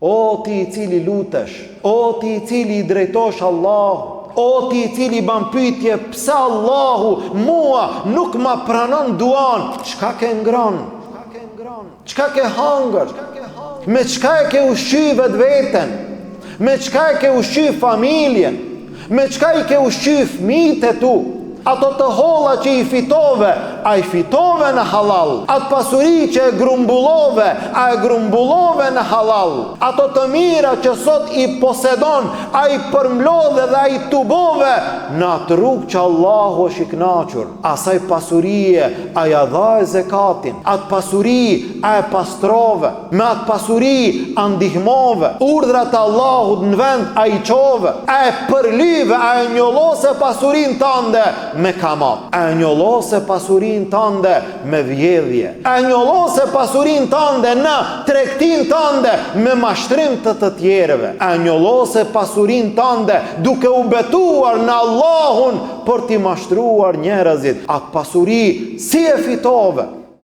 O ti i cili lutesh, o ti i cili i drejtosh Allahu, o ti i cili ban pyetje pse Allahu mua nuk ma pranon duan, çka ke ngron? Çka ke hangër? Me çka e ke ushqy vetveten? Me çka e ke ushqy familjen? Me çka i ke ushqy fëmijët e tu? Ato të holla që i fitove, a i fitove në halal. Atë pasuri që e grumbullove, a e grumbullove në halal. Ato të mira që sot i posedon, a i përmlodhe dhe a i tubove në atë rrugë që Allahu është i kënaqur. Asaj pasurie a ja dha e zekatin. Atë pasuri a e pastrove. Me atë pasuri a ndihmove. Urdhrat e Allahut në vend a i qove. A e përlyve, a e njollose pasurin tënde me kamat. E njollose pasurin tënde me vjedhje. E njollose pasurin tënde në tregtin tënde me mashtrim të tjerëve. E njollose pasurin tënde duke u betuar në Allahun për t'i mashtruar njerëzit. Atë pasuri si e fitove?